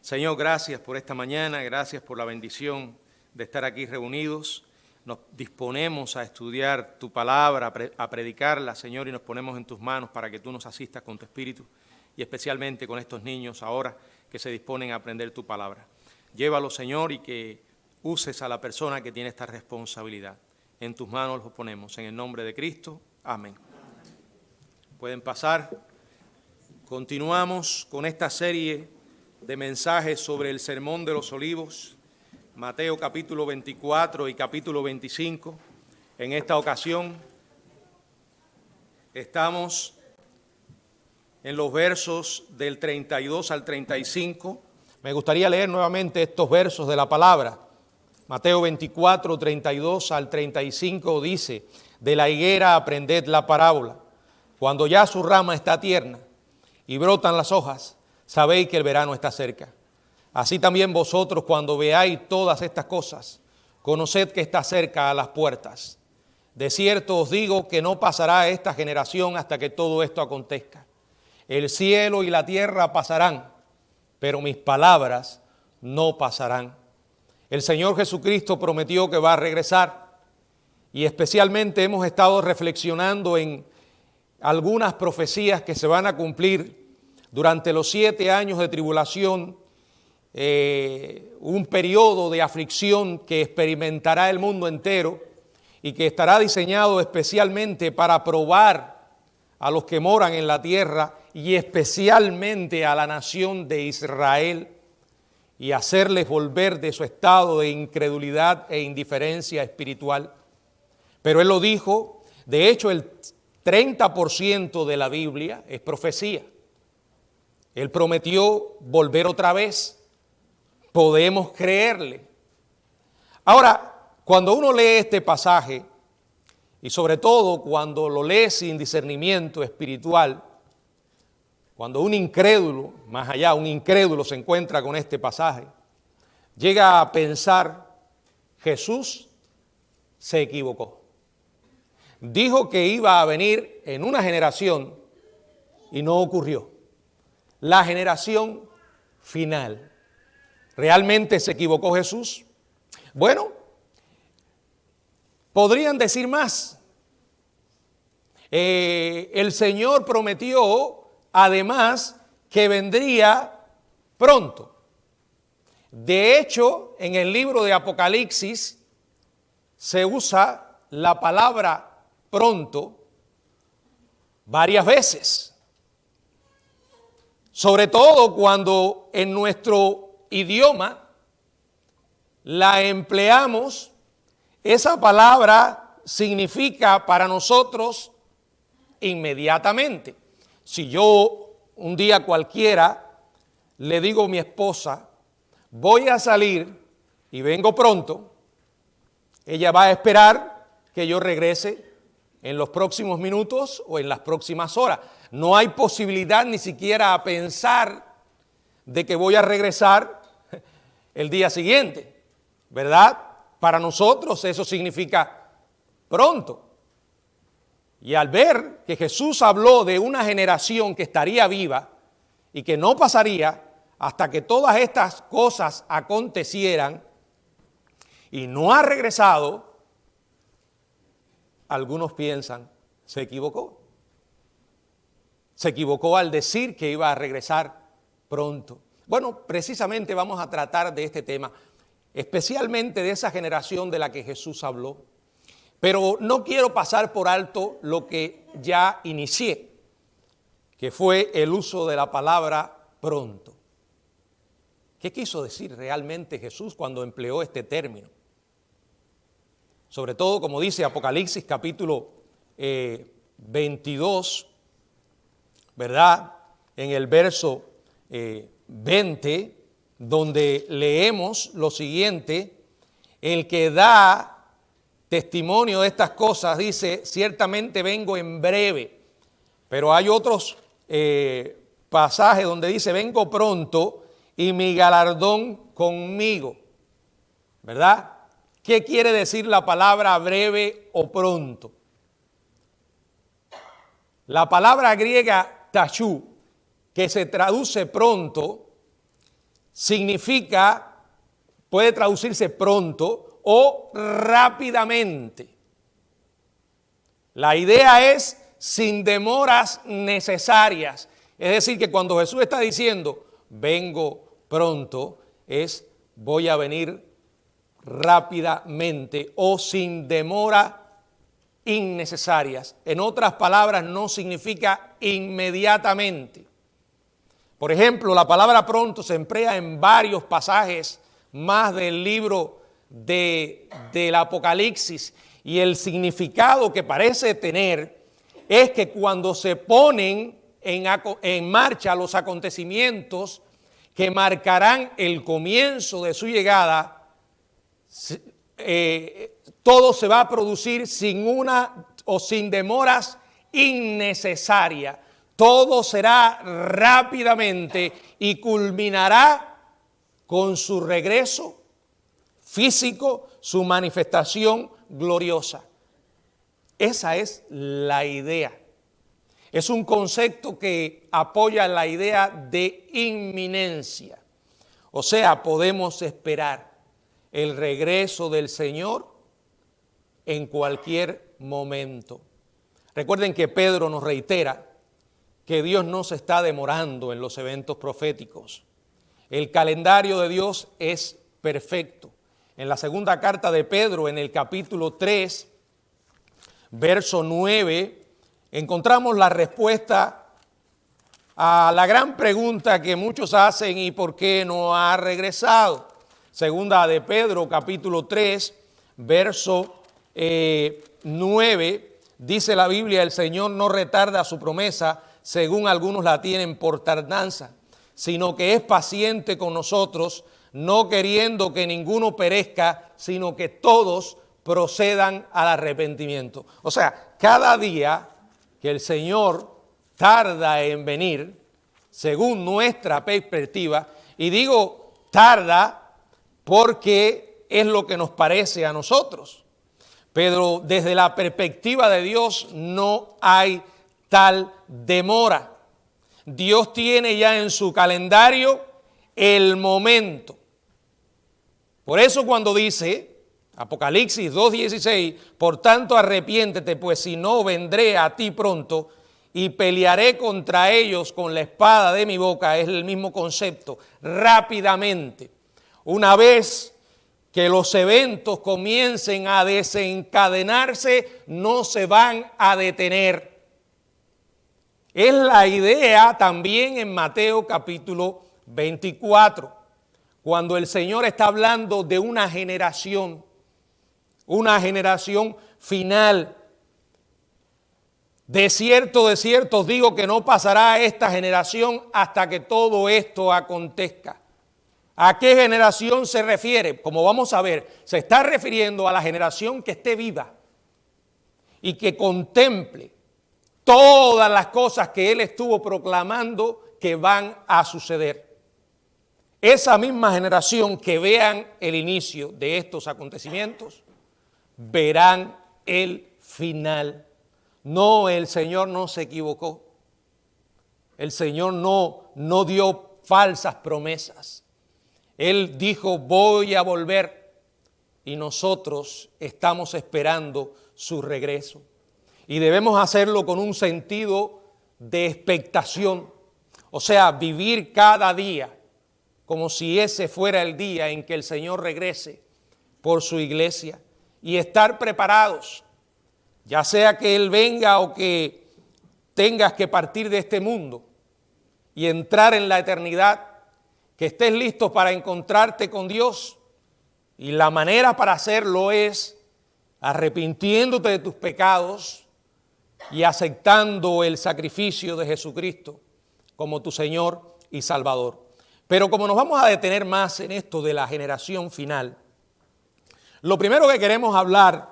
Señor, gracias por esta mañana, gracias por la bendición de estar aquí reunidos. Nos disponemos a estudiar tu palabra, a predicarla, Señor, y nos ponemos en tus manos para que tú nos asistas con tu espíritu y especialmente con estos niños ahora que se disponen a aprender tu palabra. Llévalo, Señor, y que uses a la persona que tiene esta responsabilidad. En tus manos los ponemos, en el nombre de Cristo. Amén. Pueden pasar. Continuamos con esta serie de mensajes sobre el Sermón de los Olivos, Mateo capítulo 24 y capítulo 25. En esta ocasión estamos en los versos del 32 al 35. Me gustaría leer nuevamente estos versos de la palabra. Mateo 24, 32 al 35 dice: de la higuera aprended la parábola. Cuando ya su rama está tierna y brotan las hojas, sabéis que el verano está cerca. Así también vosotros, cuando veáis todas estas cosas, conoced que está cerca a las puertas. De cierto os digo que no pasará esta generación hasta que todo esto acontezca. El cielo y la tierra pasarán, pero mis palabras no pasarán. El Señor Jesucristo prometió que va a regresar, y especialmente hemos estado reflexionando en algunas profecías que se van a cumplir durante los 7 años de tribulación, un periodo de aflicción que experimentará el mundo entero y que estará diseñado especialmente para probar a los que moran en la tierra y especialmente a la nación de Israel y hacerles volver de su estado de incredulidad e indiferencia espiritual. Pero Él lo dijo. De hecho, el 30% de la Biblia es profecía. Él prometió volver otra vez. Podemos creerle. Ahora, cuando uno lee este pasaje, y sobre todo cuando lo lee sin discernimiento espiritual, cuando un incrédulo, más allá, un incrédulo se encuentra con este pasaje, llega a pensar: Jesús se equivocó. Dijo que iba a venir en una generación y no ocurrió. La generación final. ¿Realmente se equivocó Jesús? Bueno, podrían decir más. El Señor prometió, además, que vendría pronto. De hecho, en el libro de Apocalipsis se usa la palabra pronto varias veces. Sobre todo cuando en nuestro idioma la empleamos, esa palabra significa para nosotros inmediatamente. Si yo un día cualquiera le digo a mi esposa: voy a salir y vengo pronto, ella va a esperar que yo regrese en los próximos minutos o en las próximas horas. No hay posibilidad ni siquiera a pensar de que voy a regresar el día siguiente, ¿verdad? Para nosotros eso significa pronto. Y al ver que Jesús habló de una generación que estaría viva y que no pasaría hasta que todas estas cosas acontecieran y no ha regresado, algunos piensan: se equivocó. Se equivocó al decir que iba a regresar pronto. Bueno, precisamente vamos a tratar de este tema, especialmente de esa generación de la que Jesús habló. Pero no quiero pasar por alto lo que ya inicié, que fue el uso de la palabra pronto. ¿Qué quiso decir realmente Jesús cuando empleó este término? Sobre todo, como dice Apocalipsis capítulo 22, ¿verdad? En el verso 20, donde leemos lo siguiente: el que da testimonio de estas cosas dice: ciertamente vengo en breve. Pero hay otros pasajes donde dice: vengo pronto y mi galardón conmigo, ¿verdad? ¿Qué quiere decir la palabra breve o pronto? La palabra griega tachú, que se traduce pronto, significa, puede traducirse pronto o rápidamente. La idea es sin demoras necesarias. Es decir, que cuando Jesús está diciendo, vengo pronto, es voy a venir rápidamente o sin demora innecesarias. En otras palabras, no significa inmediatamente. Por ejemplo, la palabra pronto se emplea en varios pasajes más del libro del Apocalipsis, y el significado que parece tener es que cuando se ponen en marcha los acontecimientos que marcarán el comienzo de su llegada, todo se va a producir sin demoras innecesarias. Todo será rápidamente y culminará con su regreso físico, su manifestación gloriosa. Esa es la idea. Es un concepto que apoya la idea de inminencia. O sea, podemos esperar el regreso del Señor en cualquier momento. Recuerden que Pedro nos reitera que Dios no se está demorando en los eventos proféticos. El calendario de Dios es perfecto. En la segunda carta de Pedro, en el capítulo 3, verso 9, encontramos la respuesta a la gran pregunta que muchos hacen: ¿y por qué no ha regresado? Segunda de Pedro, capítulo 3, verso 9, dice la Biblia: el Señor no retarda su promesa, según algunos la tienen por tardanza, sino que es paciente con nosotros, no queriendo que ninguno perezca, sino que todos procedan al arrepentimiento. O sea, cada día que el Señor tarda en venir, según nuestra perspectiva, y digo tarda porque es lo que nos parece a nosotros, pero desde la perspectiva de Dios no hay tal demora. Dios tiene ya en su calendario el momento. Por eso cuando dice Apocalipsis 2:16, por tanto arrepiéntete, pues si no vendré a ti pronto y pelearé contra ellos con la espada de mi boca, es el mismo concepto, rápidamente. Una vez que los eventos comiencen a desencadenarse, no se van a detener. Es la idea también en Mateo capítulo 24, cuando el Señor está hablando de una generación final. De cierto os digo que no pasará esta generación hasta que todo esto acontezca. ¿A qué generación se refiere? Como vamos a ver, se está refiriendo a la generación que esté viva y que contemple todas las cosas que Él estuvo proclamando que van a suceder. Esa misma generación que vean el inicio de estos acontecimientos, verán el final. No, el Señor no se equivocó. El Señor no dio falsas promesas. Él dijo, voy a volver, y nosotros estamos esperando su regreso. Y debemos hacerlo con un sentido de expectación, o sea, vivir cada día como si ese fuera el día en que el Señor regrese por su iglesia, y estar preparados, ya sea que Él venga o que tengas que partir de este mundo y entrar en la eternidad, que estés listo para encontrarte con Dios. Y la manera para hacerlo es arrepintiéndote de tus pecados y aceptando el sacrificio de Jesucristo como tu Señor y Salvador. Pero como nos vamos a detener más en esto de la generación final, lo primero que queremos hablar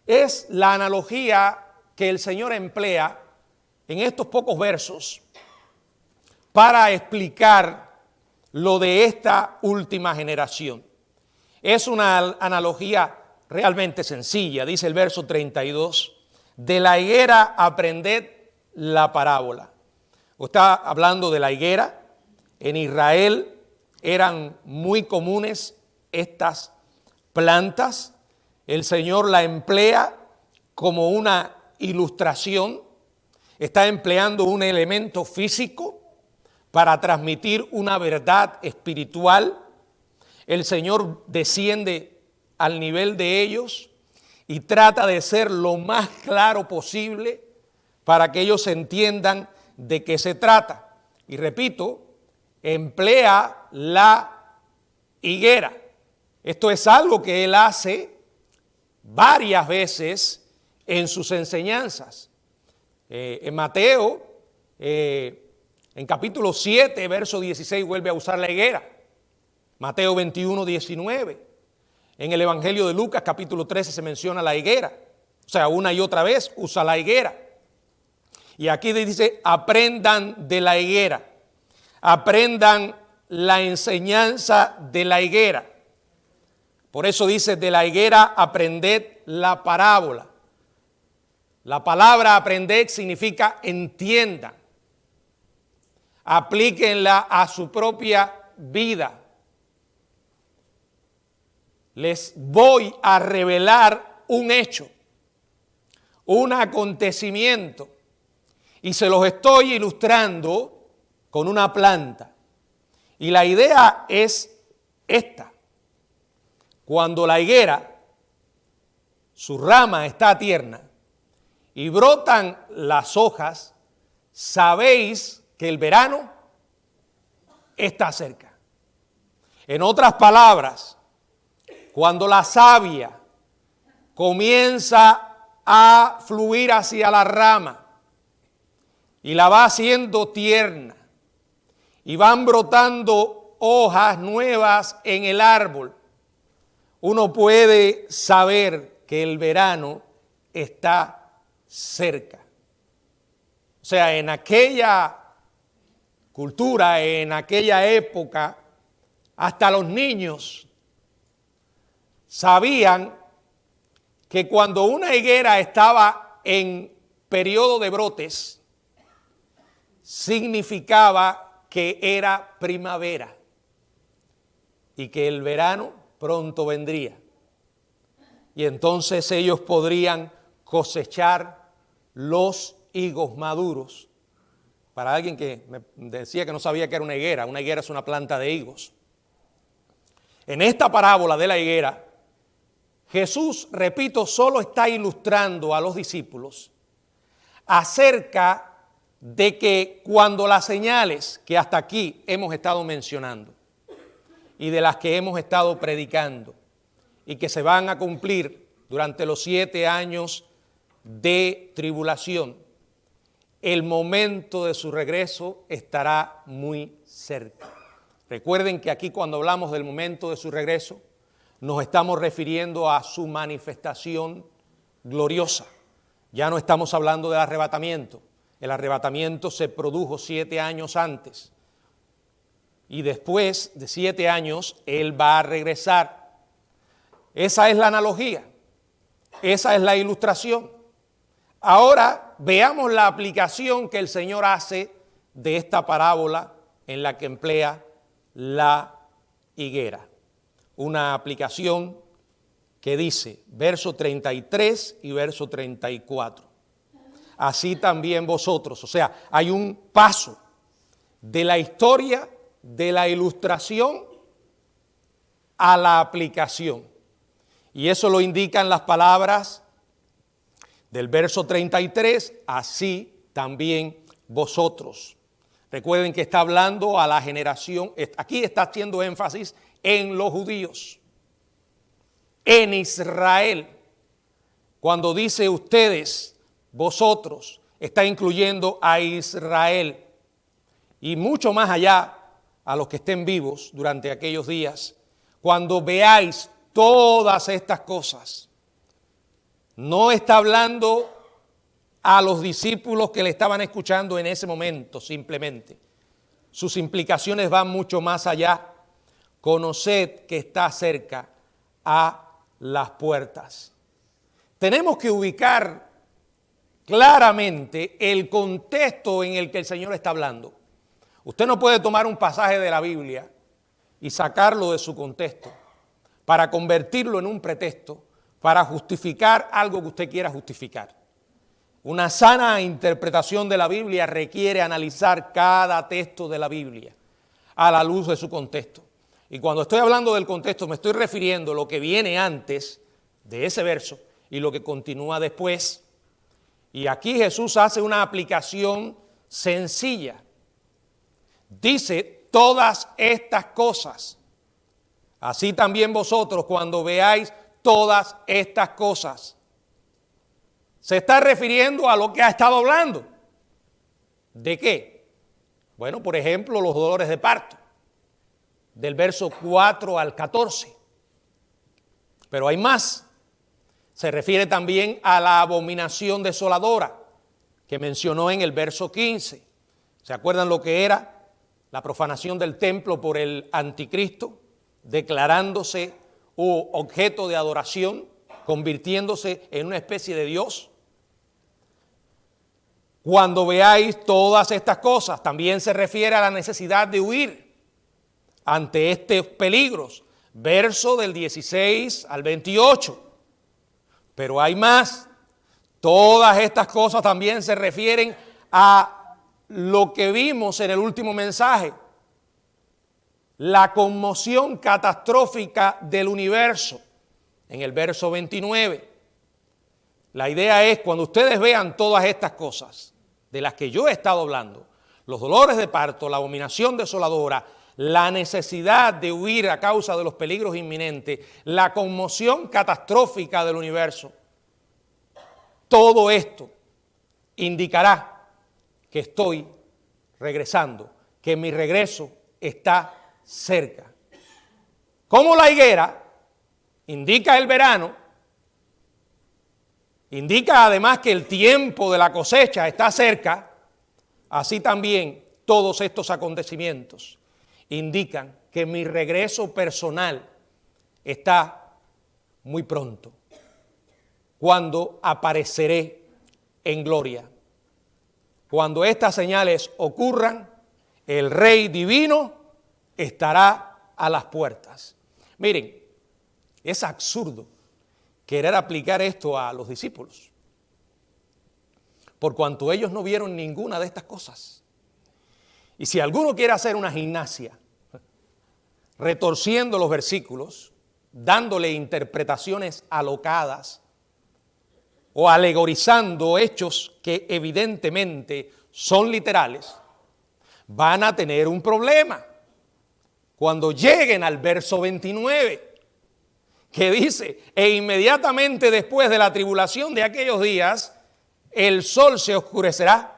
es la analogía que el Señor emplea en estos pocos versos para explicar lo de esta última generación. Es una analogía realmente sencilla. Dice el verso 32, de la higuera aprended la parábola. Está hablando de la higuera. En Israel eran muy comunes estas plantas. El Señor la emplea como una ilustración. Está empleando un elemento físico para transmitir una verdad espiritual. El Señor desciende al nivel de ellos y trata de ser lo más claro posible para que ellos entiendan de qué se trata. Y repito, emplea la higuera. Esto es algo que Él hace varias veces en sus enseñanzas. En Mateo, en capítulo 7, verso 16, vuelve a usar la higuera. Mateo 21, 19. En el Evangelio de Lucas, capítulo 13, se menciona la higuera. O sea, una y otra vez usa la higuera. Y aquí dice, aprendan de la higuera. Aprendan la enseñanza de la higuera. Por eso dice, de la higuera aprended la parábola. La palabra aprended significa entiendan. Aplíquenla a su propia vida. Les voy a revelar un hecho, un acontecimiento, y se los estoy ilustrando con una planta. Y la idea es esta. Cuando la higuera, su rama está tierna y brotan las hojas, sabéis que el verano está cerca. En otras palabras, cuando la savia comienza a fluir hacia la rama y la va haciendo tierna y van brotando hojas nuevas en el árbol, uno puede saber que el verano está cerca. O sea, en aquella cultura, en aquella época, hasta los niños sabían que cuando una higuera estaba en periodo de brotes, significaba que era primavera y que el verano pronto vendría. Y entonces ellos podrían cosechar los higos maduros. Para alguien que me decía que no sabía que era una higuera es una planta de higos. En esta parábola de la higuera, Jesús, repito, solo está ilustrando a los discípulos acerca de que cuando las señales que hasta aquí hemos estado mencionando y de las que hemos estado predicando y que se van a cumplir durante los 7 años de tribulación, el momento de su regreso estará muy cerca. Recuerden que aquí cuando hablamos del momento de su regreso, nos estamos refiriendo a su manifestación gloriosa. Ya no estamos hablando del arrebatamiento. El arrebatamiento se produjo 7 años antes. Y después de 7 años, Él va a regresar. Esa es la analogía. Esa es la ilustración. Ahora veamos la aplicación que el Señor hace de esta parábola en la que emplea la higuera. Una aplicación que dice, verso 33 y verso 34. Así también vosotros. O sea, hay un paso de la historia, de la ilustración a la aplicación. Y eso lo indican las palabras del verso 33, así también vosotros. Recuerden que está hablando a la generación, aquí está haciendo énfasis en los judíos, en Israel. Cuando dice ustedes, vosotros, está incluyendo a Israel y mucho más allá a los que estén vivos durante aquellos días. Cuando veáis todas estas cosas, no está hablando a los discípulos que le estaban escuchando en ese momento simplemente. Sus implicaciones van mucho más allá. Conoced que está cerca a las puertas. Tenemos que ubicar claramente el contexto en el que el Señor está hablando. Usted no puede tomar un pasaje de la Biblia y sacarlo de su contexto para convertirlo en un pretexto para justificar algo que usted quiera justificar. Una sana interpretación de la Biblia requiere analizar cada texto de la Biblia a la luz de su contexto. Y cuando estoy hablando del contexto me estoy refiriendo a lo que viene antes de ese verso y lo que continúa después. Y aquí Jesús hace una aplicación sencilla. Dice todas estas cosas. Así también vosotros cuando veáis todas estas cosas. Se está refiriendo a lo que ha estado hablando. ¿De qué? Bueno, por ejemplo, los dolores de parto, del verso 4 al 14. Pero hay más. Se refiere también a la abominación desoladora que mencionó en el verso 15. ¿Se acuerdan lo que era? La profanación del templo por el anticristo, declarándose objeto de adoración, convirtiéndose en una especie de Dios. Cuando veáis todas estas cosas, también se refiere a la necesidad de huir ante estos peligros. Verso del 16 al 28. Pero hay más. Todas estas cosas también se refieren a lo que vimos en el último mensaje. La conmoción catastrófica del universo. En el verso 29. La idea es, cuando ustedes vean todas estas cosas de las que yo he estado hablando, los dolores de parto, la abominación desoladora, la necesidad de huir a causa de los peligros inminentes, la conmoción catastrófica del universo, todo esto indicará que estoy regresando, que mi regreso está cerca. Como la higuera indica el verano, indica además que el tiempo de la cosecha está cerca, así también todos estos acontecimientos indican que mi regreso personal está muy pronto, cuando apareceré en gloria. Cuando estas señales ocurran, el Rey Divino estará a las puertas. Miren, es absurdo querer aplicar esto a los discípulos, por cuanto ellos no vieron ninguna de estas cosas. Y si alguno quiere hacer una gimnasia, retorciendo los versículos, dándole interpretaciones alocadas o alegorizando hechos que evidentemente son literales, van a tener un problema cuando lleguen al verso 29, que dice: e inmediatamente después de la tribulación de aquellos días, el sol se oscurecerá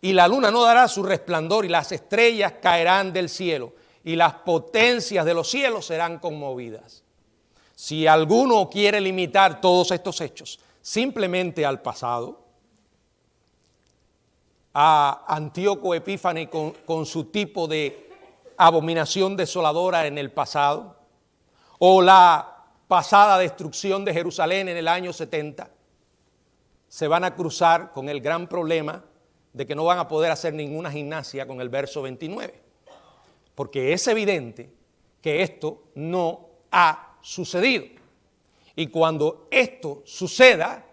y la luna no dará su resplandor y las estrellas caerán del cielo y las potencias de los cielos serán conmovidas. Si alguno quiere limitar todos estos hechos simplemente al pasado, a Antíoco Epífanes con su tipo de abominación desoladora en el pasado, o la pasada destrucción de Jerusalén en el año 70, se van a cruzar con el gran problema de que no van a poder hacer ninguna gimnasia con el verso 29, porque es evidente que esto no ha sucedido. Y cuando esto suceda,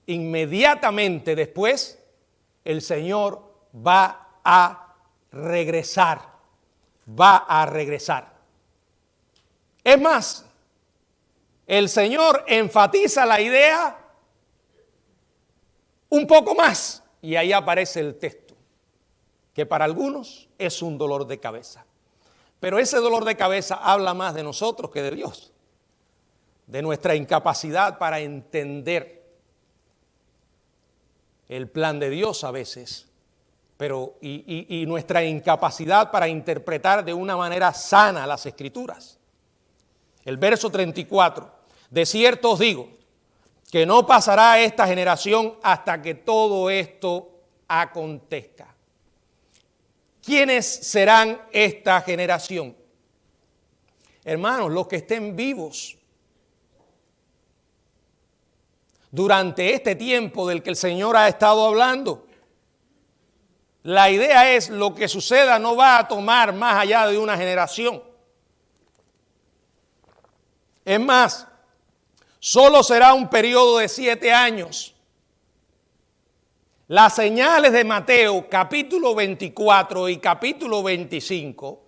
inmediatamente después, el Señor va a regresar. Va a regresar. Es más, el Señor enfatiza la idea un poco más. Y ahí aparece el texto, que para algunos es un dolor de cabeza. Pero ese dolor de cabeza habla más de nosotros que de Dios, de nuestra incapacidad para entender el plan de Dios a veces, pero y nuestra incapacidad para interpretar de una manera sana las Escrituras. El verso 34, de cierto os digo, que no pasará esta generación hasta que todo esto acontezca. ¿Quiénes serán esta generación? Hermanos, los que estén vivos durante este tiempo del que el Señor ha estado hablando. La idea es: lo que suceda no va a tomar más allá de una generación. Es más, solo será un periodo de 7 años. Las señales de Mateo capítulo 24 y capítulo 25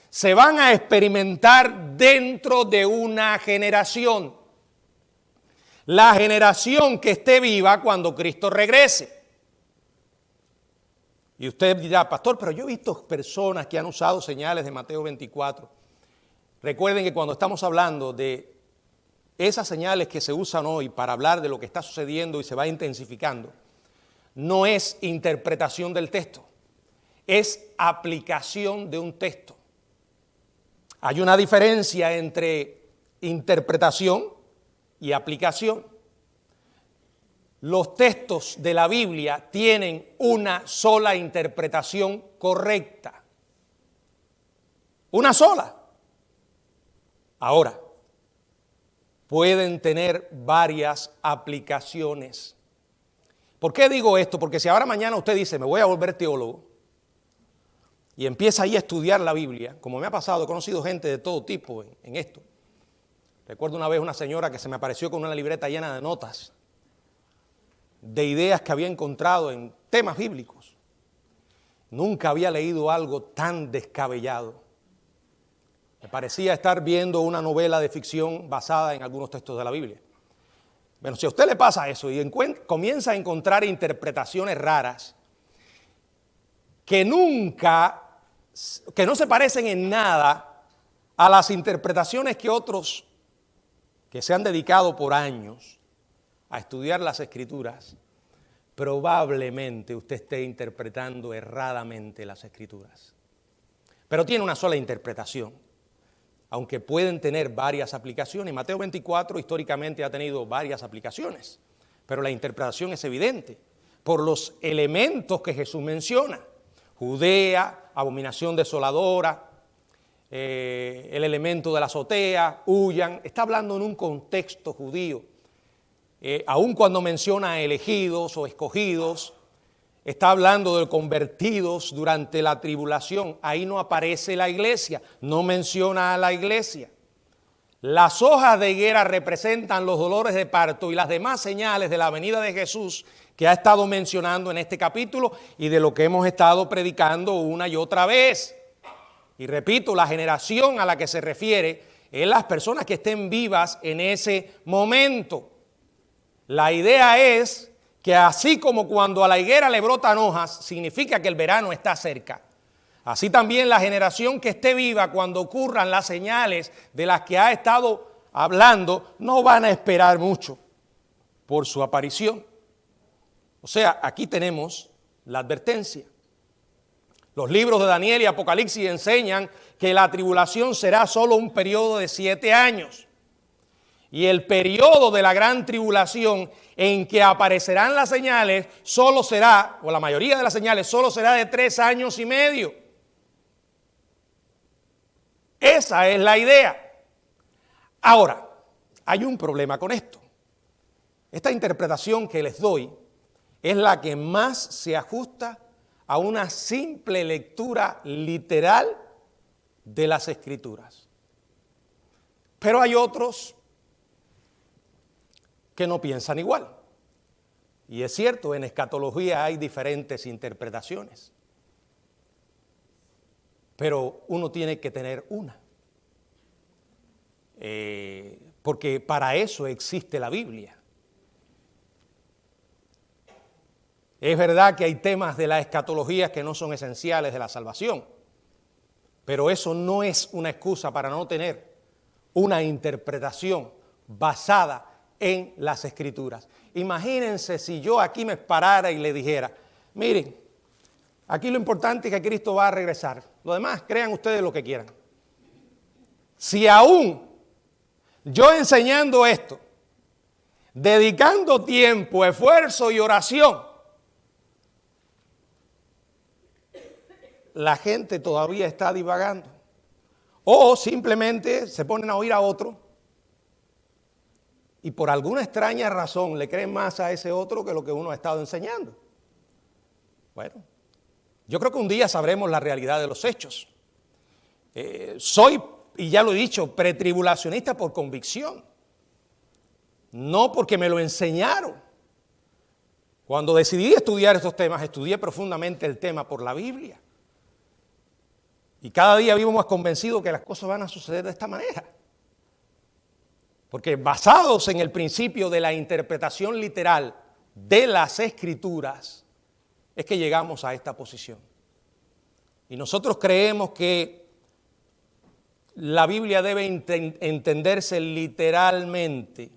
se van a experimentar dentro de una generación. La generación que esté viva cuando Cristo regrese. Y usted dirá, pastor, pero yo he visto personas que han usado señales de Mateo 24. Recuerden que cuando estamos hablando de esas señales que se usan hoy para hablar de lo que está sucediendo y se va intensificando, no es interpretación del texto, es aplicación de un texto. Hay una diferencia entre interpretación y aplicación. Los textos de la Biblia tienen una sola interpretación correcta. Una sola. Ahora, pueden tener varias aplicaciones. ¿Por qué digo esto? Porque si ahora mañana usted dice, me voy a volver teólogo, y empieza ahí a estudiar la Biblia, como me ha pasado, he conocido gente de todo tipo en esto. Recuerdo una vez una señora que se me apareció con una libreta llena de notas, de ideas que había encontrado en temas bíblicos. Nunca había leído algo tan descabellado. Me parecía estar viendo una novela de ficción basada en algunos textos de la Biblia. Bueno, si a usted le pasa eso y comienza a encontrar interpretaciones raras que no se parecen en nada a las interpretaciones que otros que se han dedicado por años a estudiar las Escrituras, probablemente usted esté interpretando erradamente las Escrituras. Pero tiene una sola interpretación, aunque pueden tener varias aplicaciones. Mateo 24 históricamente ha tenido varias aplicaciones, pero la interpretación es evidente por los elementos que Jesús menciona. Judea, abominación desoladora, el elemento de la azotea, huyan. Está hablando en un contexto judío. Aun cuando menciona elegidos o escogidos, está hablando de convertidos durante la tribulación. Ahí no aparece la iglesia, no menciona a la iglesia. Las hojas de higuera representan los dolores de parto y las demás señales de la venida de Jesús que ha estado mencionando en este capítulo y de lo que hemos estado predicando una y otra vez. Y repito, la generación a la que se refiere es las personas que estén vivas en ese momento. La idea es que así como cuando a la higuera le brotan hojas, significa que el verano está cerca. Así también la generación que esté viva cuando ocurran las señales de las que ha estado hablando, no van a esperar mucho por su aparición. O sea, aquí tenemos la advertencia. Los libros de Daniel y Apocalipsis enseñan que la tribulación será solo un periodo de 7 años. Y el periodo de la gran tribulación en que aparecerán las señales solo será, o la mayoría de las señales, solo será de 3 años y medio. Esa es la idea. Ahora, hay un problema con esto. Esta interpretación que les doy es la que más se ajusta a una simple lectura literal de las Escrituras. Pero hay otros que no piensan igual. Y es cierto, en escatología hay diferentes interpretaciones. Pero uno tiene que tener una. Porque para eso existe la Biblia. Es verdad que hay temas de la escatología que no son esenciales de la salvación, pero eso no es una excusa para no tener una interpretación basada en las Escrituras. Imagínense si yo aquí me parara y le dijera, miren, aquí lo importante es que Cristo va a regresar. Lo demás, crean ustedes lo que quieran. Si aún yo enseñando esto, dedicando tiempo, esfuerzo y oración, la gente todavía está divagando. O simplemente se ponen a oír a otro y por alguna extraña razón le creen más a ese otro que lo que uno ha estado enseñando. Bueno, yo creo que un día sabremos la realidad de los hechos. Soy y ya lo he dicho, pretribulacionista por convicción, no porque me lo enseñaron. Cuando decidí estudiar estos temas, estudié profundamente el tema por la Biblia. Y cada día vivo más convencido que las cosas van a suceder de esta manera. Porque basados en el principio de la interpretación literal de las Escrituras, es que llegamos a esta posición. Y nosotros creemos que la Biblia debe entenderse literalmente,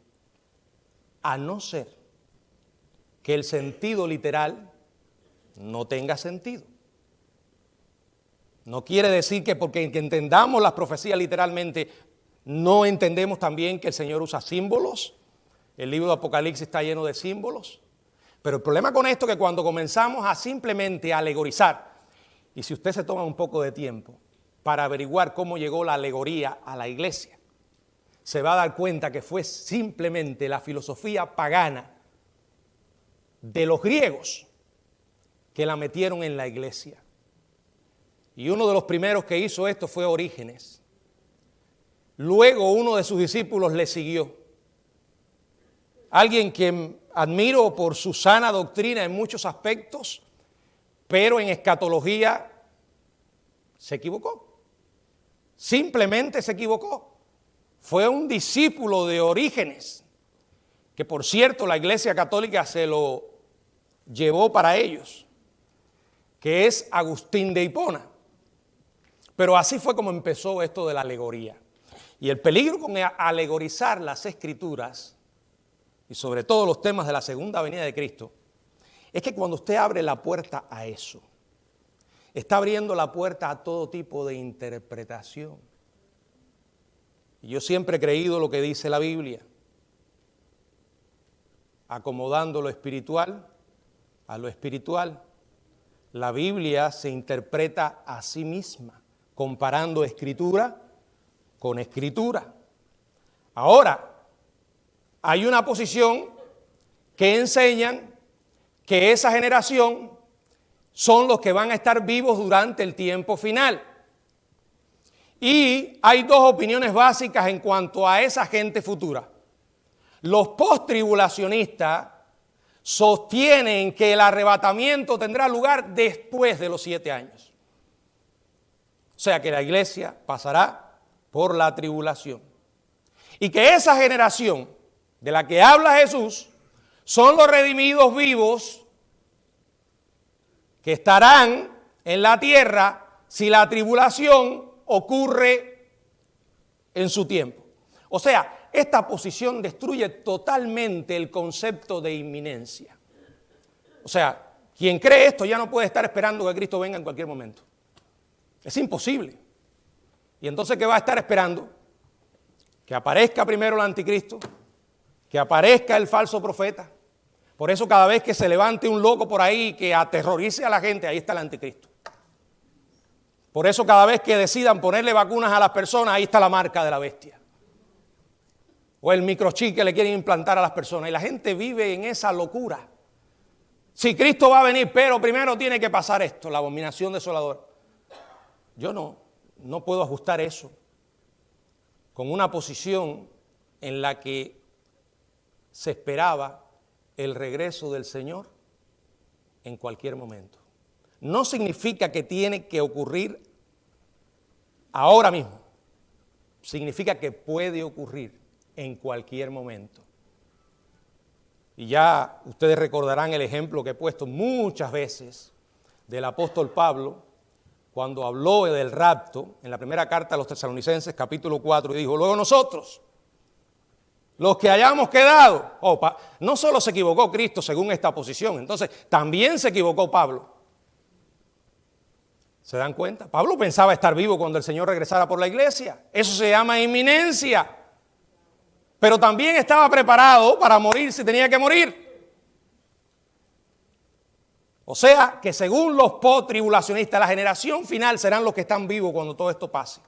a no ser que el sentido literal no tenga sentido. No quiere decir que porque entendamos las profecías literalmente, no entendemos también que el Señor usa símbolos. El libro de Apocalipsis está lleno de símbolos. Pero el problema con esto es que cuando comenzamos a simplemente alegorizar, y si usted se toma un poco de tiempo para averiguar cómo llegó la alegoría a la iglesia, se va a dar cuenta que fue simplemente la filosofía pagana de los griegos que la metieron en la iglesia. Y uno de los primeros que hizo esto fue Orígenes. Luego uno de sus discípulos le siguió. Alguien que admiro por su sana doctrina en muchos aspectos, pero en escatología se equivocó. Simplemente se equivocó. Fue un discípulo de Orígenes, que por cierto la Iglesia Católica se lo llevó para ellos, que es Agustín de Hipona. Pero así fue como empezó esto de la alegoría. Y el peligro con alegorizar las Escrituras, y sobre todo los temas de la segunda venida de Cristo, es que cuando usted abre la puerta a eso, está abriendo la puerta a todo tipo de interpretación. Y yo siempre he creído lo que dice la Biblia, acomodando lo espiritual a lo espiritual. La Biblia se interpreta a sí misma, comparando escritura con escritura. Ahora, hay una posición que enseñan que esa generación son los que van a estar vivos durante el tiempo final. Y hay dos opiniones básicas en cuanto a esa gente futura. Los postribulacionistas sostienen que el arrebatamiento tendrá lugar después de los 7 años. O sea que la iglesia pasará por la tribulación. Y que esa generación de la que habla Jesús son los redimidos vivos que estarán en la tierra si la tribulación ocurre en su tiempo. O sea, esta posición destruye totalmente el concepto de inminencia. O sea, quien cree esto ya no puede estar esperando que Cristo venga en cualquier momento. Es imposible. Y entonces, ¿qué va a estar esperando? Que aparezca primero el anticristo, que aparezca el falso profeta. Por eso cada vez que se levante un loco por ahí que aterrorice a la gente, ahí está el anticristo. Por eso cada vez que decidan ponerle vacunas a las personas, ahí está la marca de la bestia. O el microchip que le quieren implantar a las personas. Y la gente vive en esa locura. Si Cristo va a venir, pero primero tiene que pasar esto, la abominación desoladora. Yo no puedo ajustar eso con una posición en la que se esperaba el regreso del Señor en cualquier momento. No significa que tiene que ocurrir ahora mismo. Significa que puede ocurrir en cualquier momento. Y ya ustedes recordarán el ejemplo que he puesto muchas veces del apóstol Pablo cuando habló del rapto en la primera carta a los Tesalonicenses, capítulo 4, y dijo, luego nosotros, los que hayamos quedado, no solo se equivocó Cristo según esta posición, entonces también se equivocó Pablo. ¿Se dan cuenta? Pablo pensaba estar vivo cuando el Señor regresara por la iglesia. Eso se llama inminencia. Pero también estaba preparado para morir si tenía que morir. O sea que según los postribulacionistas, la generación final serán los que están vivos cuando todo esto pase.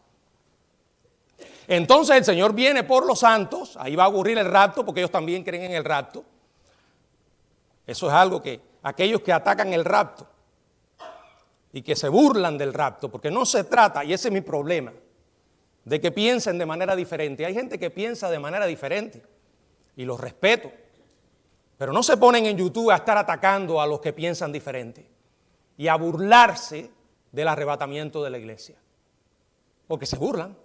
Entonces el Señor viene por los santos, ahí va a ocurrir el rapto, porque ellos también creen en el rapto. Eso es algo que aquellos que atacan el rapto y que se burlan del rapto, porque no se trata, y ese es mi problema, de que piensen de manera diferente. Hay gente que piensa de manera diferente y los respeto, pero no se ponen en YouTube a estar atacando a los que piensan diferente y a burlarse del arrebatamiento de la iglesia, porque se burlan.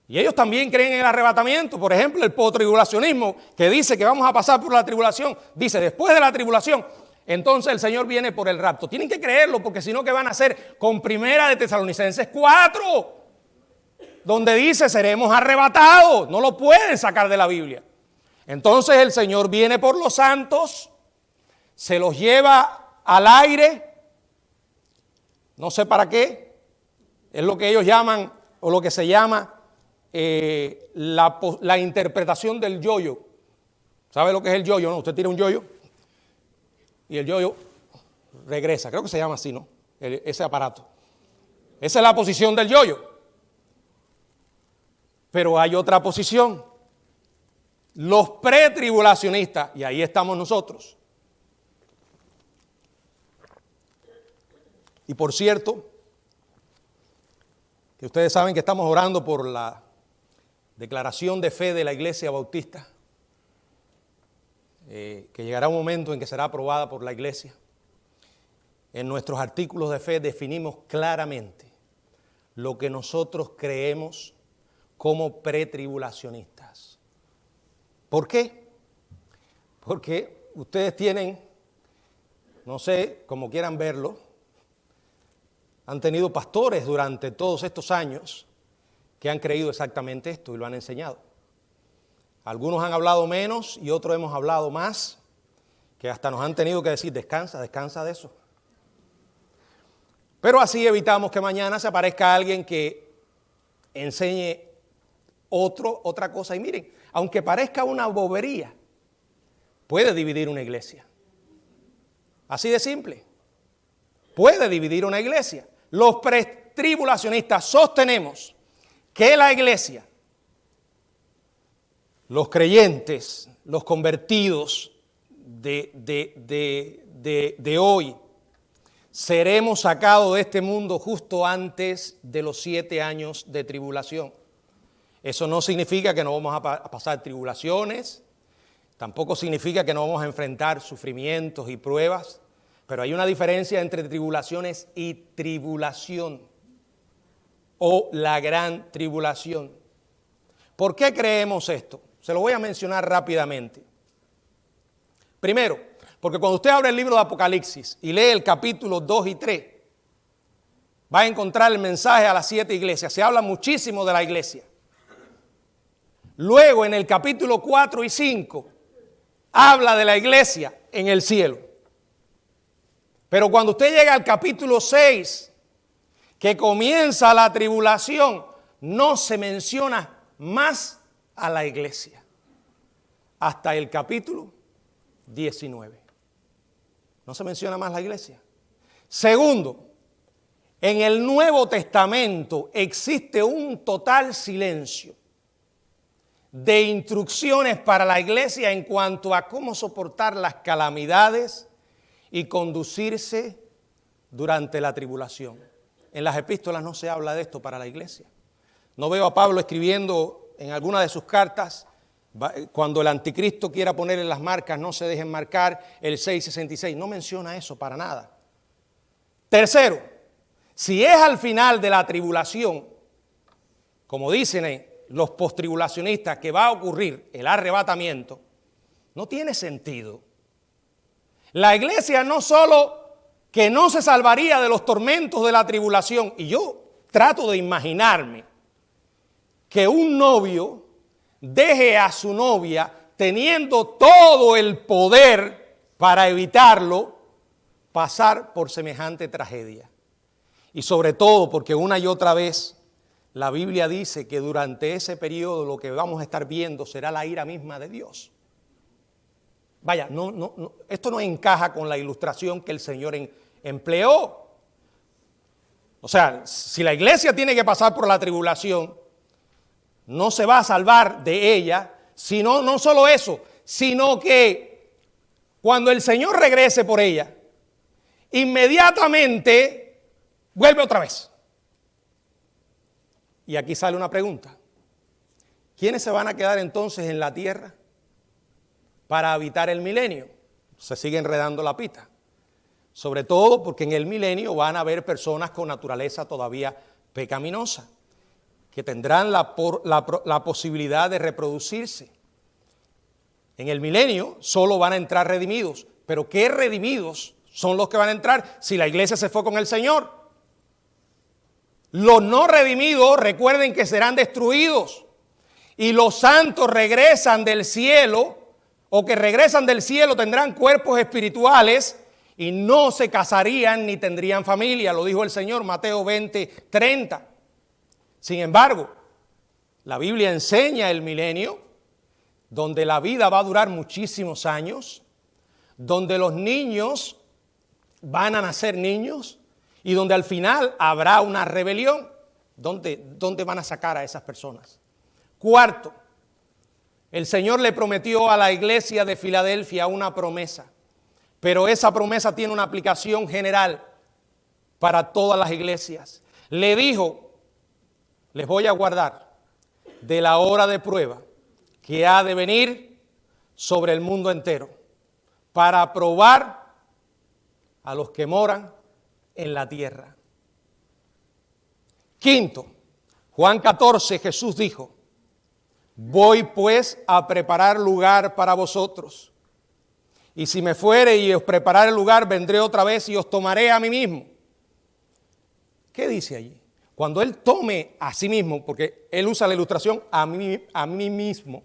Y ellos también creen en el arrebatamiento. Por ejemplo, el postribulacionismo, que dice que vamos a pasar por la tribulación, dice después de la tribulación, entonces el Señor viene por el rapto. Tienen que creerlo, porque si no, ¿qué van a hacer con Primera de Tesalonicenses 4? Donde dice seremos arrebatados. No lo pueden sacar de la Biblia. Entonces el Señor viene por los santos, se los lleva al aire, no sé para qué, es lo que ellos llaman, o lo que se llama la interpretación del yoyo. ¿Sabe lo que es el yoyo? ¿No? Usted tira un yoyo y el yoyo regresa, creo que se llama así, ¿no? Ese aparato. Esa es la posición del yoyo. Pero hay otra posición. Los pretribulacionistas, y ahí estamos nosotros. Y por cierto, que ustedes saben que estamos orando por la declaración de fe de la Iglesia Bautista, que llegará un momento en que será aprobada por la Iglesia. En nuestros artículos de fe definimos claramente lo que nosotros creemos como pretribulacionistas. ¿Por qué? Porque ustedes tienen, no sé, como quieran verlo, han tenido pastores durante todos estos años que han creído exactamente esto y lo han enseñado. Algunos han hablado menos y otros hemos hablado más, que hasta nos han tenido que decir, descansa de eso. Pero así evitamos que mañana se aparezca alguien que enseñe otra cosa. Y miren, aunque parezca una bobería, puede dividir una iglesia. Así de simple. Puede dividir una iglesia. Los pretribulacionistas sostenemos que la iglesia, los creyentes, los convertidos de hoy, seremos sacados de este mundo justo antes de los 7 años de tribulación. Eso no significa que no vamos a pasar tribulaciones, tampoco significa que no vamos a enfrentar sufrimientos y pruebas, pero hay una diferencia entre tribulaciones y tribulación o la gran tribulación. ¿Por qué creemos esto? Se lo voy a mencionar rápidamente. Primero, porque cuando usted abre el libro de Apocalipsis y lee el capítulo 2 y 3, va a encontrar el mensaje a las 7 iglesias. Se habla muchísimo de la iglesia. Luego, en el capítulo 4 y 5, habla de la iglesia en el cielo. Pero cuando usted llega al capítulo 6, que comienza la tribulación, no se menciona más a la iglesia. Hasta el capítulo 19. No se menciona más la iglesia. Segundo, en el Nuevo Testamento existe un total silencio de instrucciones para la iglesia en cuanto a cómo soportar las calamidades y conducirse durante la tribulación. En las epístolas no se habla de esto para la iglesia. No veo a Pablo escribiendo en alguna de sus cartas, cuando el anticristo quiera ponerle las marcas, no se dejen marcar, el 666. No menciona eso para nada. Tercero, si es al final de la tribulación, como dicen los postribulacionistas, que va a ocurrir el arrebatamiento, no tiene sentido. La iglesia no solo que no se salvaría de los tormentos de la tribulación, y yo trato de imaginarme que un novio deje a su novia teniendo todo el poder para evitarlo, pasar por semejante tragedia. Y sobre todo porque una y otra vez la Biblia dice que durante ese periodo lo que vamos a estar viendo será la ira misma de Dios. Vaya, esto no encaja con la ilustración que el Señor empleó. O sea, si la iglesia tiene que pasar por la tribulación, no se va a salvar de ella, sino no solo eso, sino que cuando el Señor regrese por ella, inmediatamente vuelve otra vez. Y aquí sale una pregunta. ¿Quiénes se van a quedar entonces en la tierra para habitar el milenio? Se sigue enredando la pita. Sobre todo porque en el milenio van a haber personas con naturaleza todavía pecaminosa, que tendrán la posibilidad de reproducirse. En el milenio solo van a entrar redimidos. Pero ¿qué redimidos son los que van a entrar si la iglesia se fue con el Señor? Los no redimidos, recuerden que serán destruidos. Y los santos regresan del cielo, o que regresan del cielo tendrán cuerpos espirituales y no se casarían ni tendrían familia. Lo dijo el Señor, Mateo 20:30. Sin embargo, la Biblia enseña el milenio, donde la vida va a durar muchísimos años, donde los niños van a nacer niños y donde al final habrá una rebelión. ¿Dónde van a sacar a esas personas? Cuarto, el Señor le prometió a la iglesia de Filadelfia una promesa, pero esa promesa tiene una aplicación general para todas las iglesias. Le dijo, les voy a guardar de la hora de prueba que ha de venir sobre el mundo entero, para probar a los que moran en la tierra. Quinto, Juan 14, Jesús dijo, voy pues a preparar lugar para vosotros. Y si me fuere y os preparare el lugar, vendré otra vez y os tomaré a mí mismo. ¿Qué dice allí? Cuando Él tome a sí mismo, porque Él usa la ilustración a mí mismo.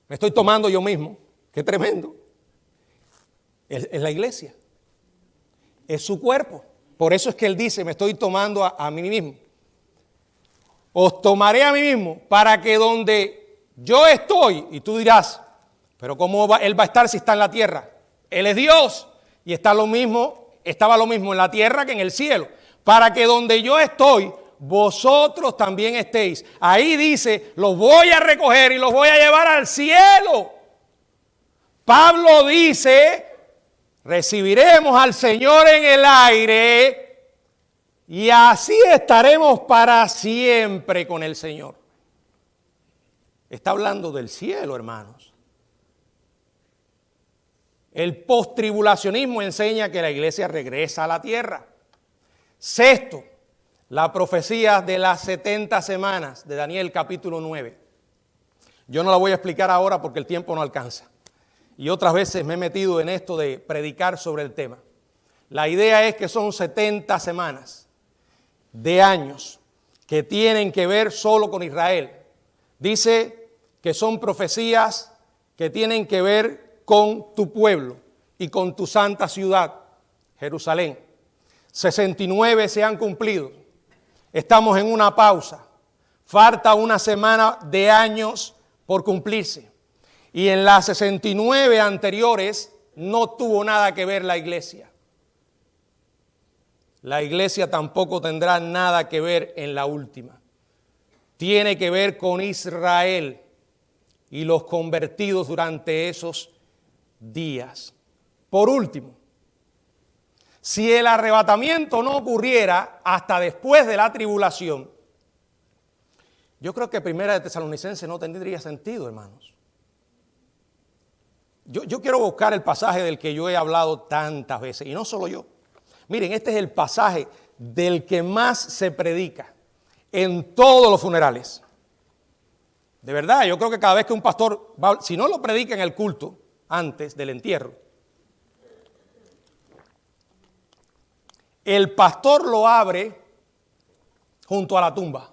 Me estoy tomando yo mismo. Qué tremendo. Es la iglesia. Es su cuerpo. Por eso es que Él dice, me estoy tomando a mí mismo. Os tomaré a mí mismo para que donde yo estoy, y tú dirás, pero ¿cómo Él va a estar si está en la tierra? Él es Dios y estaba lo mismo en la tierra que en el cielo. Para que donde yo estoy, vosotros también estéis. Ahí dice, los voy a recoger y los voy a llevar al cielo. Pablo dice, recibiremos al Señor en el aire y así estaremos para siempre con el Señor. Está hablando del cielo, hermanos. El postribulacionismo enseña que la iglesia regresa a la tierra. Sexto, la profecía de las 70 semanas de Daniel capítulo 9. Yo no la voy a explicar ahora porque el tiempo no alcanza. Y otras veces me he metido en esto de predicar sobre el tema. La idea es que son 70 semanas de años que tienen que ver solo con Israel. Dice que son profecías que tienen que ver con tu pueblo y con tu santa ciudad, Jerusalén. 69 se han cumplido. Estamos en una pausa. Falta una semana de años por cumplirse. Y en las 69 anteriores no tuvo nada que ver la iglesia. La iglesia tampoco tendrá nada que ver en la última. Tiene que ver con Israel y los convertidos durante esos días. Por último, si el arrebatamiento no ocurriera hasta después de la tribulación, yo creo que Primera de Tesalonicenses no tendría sentido, hermanos. Yo quiero buscar el pasaje del que yo he hablado tantas veces, y no solo yo. Miren, este es el pasaje del que más se predica en todos los funerales. De verdad, yo creo que cada vez que un pastor va, si no lo predica en el culto antes del entierro, el pastor lo abre junto a la tumba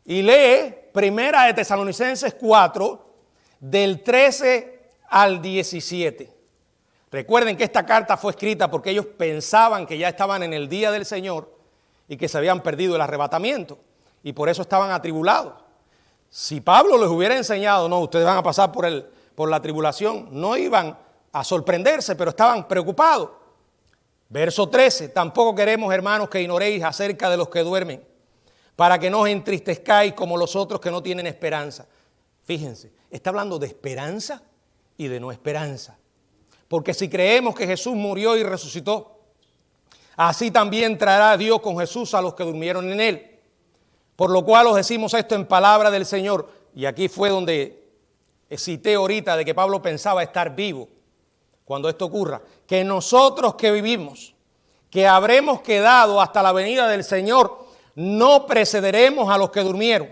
y lee Primera de Tesalonicenses 4 del 13 al 17. Recuerden que esta carta fue escrita porque ellos pensaban que ya estaban en el día del Señor y que se habían perdido el arrebatamiento y por eso estaban atribulados. Si Pablo les hubiera enseñado, no, ustedes van a pasar por la tribulación, no iban a sorprenderse, pero estaban preocupados. Verso 13, tampoco queremos, hermanos, que ignoréis acerca de los que duermen, para que no os entristezcáis como los otros que no tienen esperanza. Fíjense, está hablando de esperanza y de no esperanza. Porque si creemos que Jesús murió y resucitó, así también traerá Dios con Jesús a los que durmieron en él. Por lo cual os decimos esto en palabra del Señor. Y aquí fue donde cité ahorita de que Pablo pensaba estar vivo cuando esto ocurra. Que nosotros que vivimos, que habremos quedado hasta la venida del Señor, no precederemos a los que durmieron.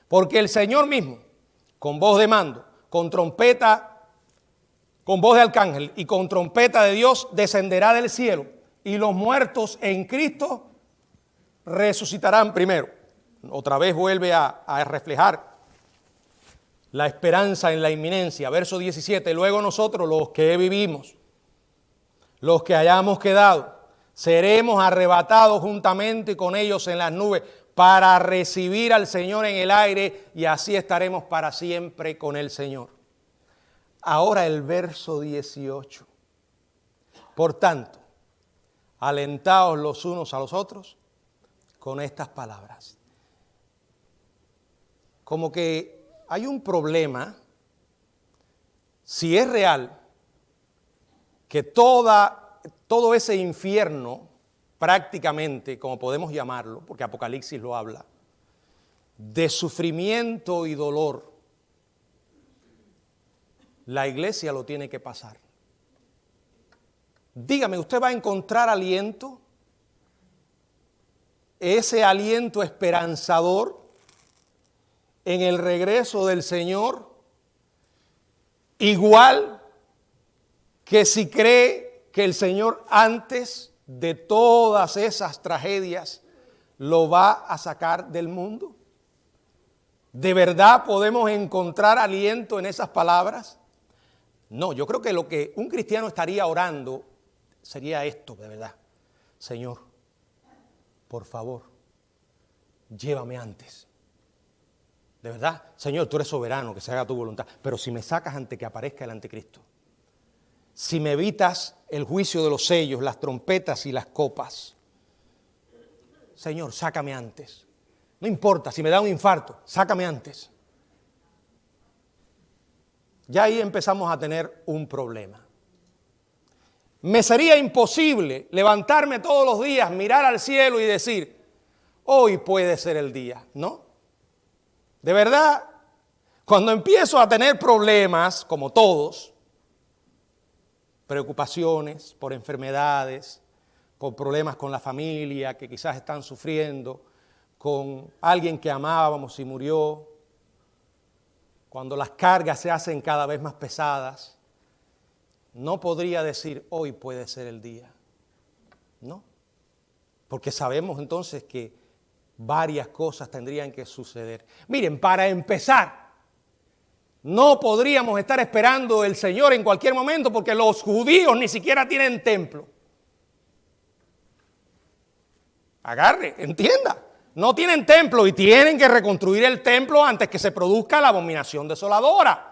Porque el Señor mismo, con voz de mando, con trompeta, con voz de arcángel y con trompeta de Dios, descenderá del cielo. Y los muertos en Cristo resucitarán primero. Otra vez vuelve a reflejar la esperanza en la inminencia. Verso 17, luego nosotros, los que vivimos, los que hayamos quedado, seremos arrebatados juntamente con ellos en las nubes para recibir al Señor en el aire y así estaremos para siempre con el Señor. Ahora el verso 18. Por tanto, alentaos los unos a los otros con estas palabras. Como que hay un problema, si es real, que todo ese infierno, prácticamente, como podemos llamarlo, porque Apocalipsis lo habla, de sufrimiento y dolor, la iglesia lo tiene que pasar. Dígame, ¿usted va a encontrar aliento? Ese aliento esperanzador en el regreso del Señor, igual que si cree que el Señor antes de todas esas tragedias lo va a sacar del mundo. ¿De verdad podemos encontrar aliento en esas palabras? No, yo creo que lo que un cristiano estaría orando sería esto, de verdad. Señor, por favor, llévame antes. De verdad, Señor, tú eres soberano, que se haga tu voluntad. Pero si me sacas antes que aparezca el anticristo, si me evitas el juicio de los sellos, las trompetas y las copas, Señor, sácame antes. No importa, si me da un infarto, sácame antes. Ya ahí empezamos a tener un problema. Me sería imposible levantarme todos los días, mirar al cielo y decir, hoy puede ser el día, ¿no? De verdad, cuando empiezo a tener problemas, como todos, preocupaciones por enfermedades, por problemas con la familia que quizás están sufriendo, con alguien que amábamos y murió, cuando las cargas se hacen cada vez más pesadas, no podría decir hoy puede ser el día, ¿no? Porque sabemos entonces que varias cosas tendrían que suceder. Miren, para empezar, no podríamos estar esperando el Señor en cualquier momento porque los judíos ni siquiera tienen templo. Agarre, entienda. No tienen templo y tienen que reconstruir el templo antes que se produzca la abominación desoladora.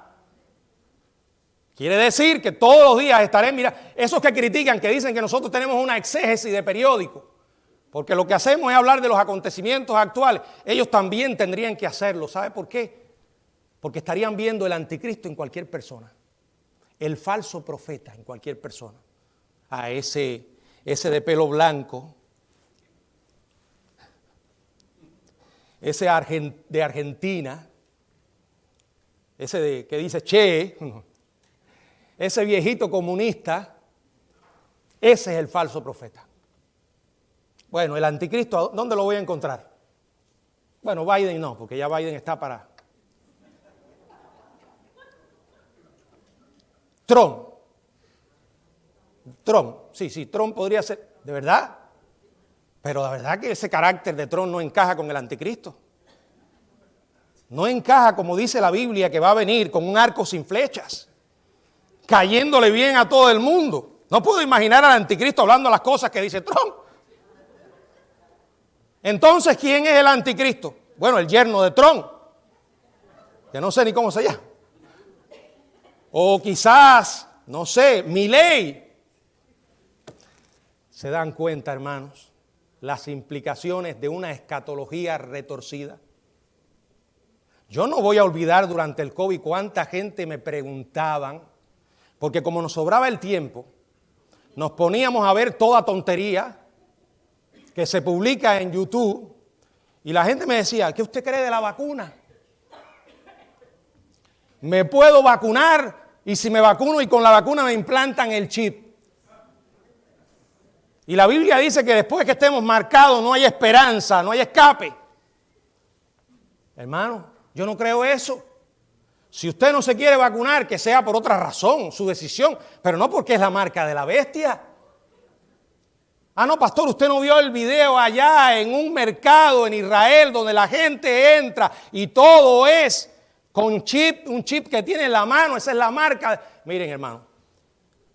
Quiere decir que todos los días estaré, mira, esos que critican, que dicen que nosotros tenemos una exégesis de periódico, porque lo que hacemos es hablar de los acontecimientos actuales, ellos también tendrían que hacerlo. ¿Sabe por qué? Porque estarían viendo el anticristo en cualquier persona, el falso profeta en cualquier persona. A ese de pelo blanco, ese de Argentina, ese que dice Che, ese viejito comunista, ese es el falso profeta. Bueno, el anticristo, ¿dónde lo voy a encontrar? Bueno, Biden no, porque ya Biden está para... Trump, sí, Trump podría ser, ¿de verdad? Pero la verdad que ese carácter de Trump no encaja con el anticristo. No encaja, como dice la Biblia, que va a venir con un arco sin flechas, cayéndole bien a todo el mundo. No puedo imaginar al anticristo hablando las cosas que dice Trump. Entonces, ¿quién es el anticristo? Bueno, el yerno de Trump, que no sé ni cómo se llama. O quizás, no sé, Milei. ¿Se dan cuenta, hermanos, las implicaciones de una escatología retorcida? Yo no voy a olvidar durante el COVID cuánta gente me preguntaban, porque como nos sobraba el tiempo, nos poníamos a ver toda tontería que se publica en YouTube Y la gente me decía, ¿qué usted cree de la vacuna? Me puedo vacunar y si me vacuno y con la vacuna me implantan el chip. Y la Biblia dice que después que estemos marcados no hay esperanza, no hay escape. Hermano, yo no creo eso. Si usted no se quiere vacunar, que sea por otra razón, su decisión, pero no porque es la marca de la bestia. Ah, no, pastor, usted no vio el video allá en un mercado en Israel donde la gente entra y todo es con chip, un chip que tiene en la mano, esa es la marca. Miren, hermano,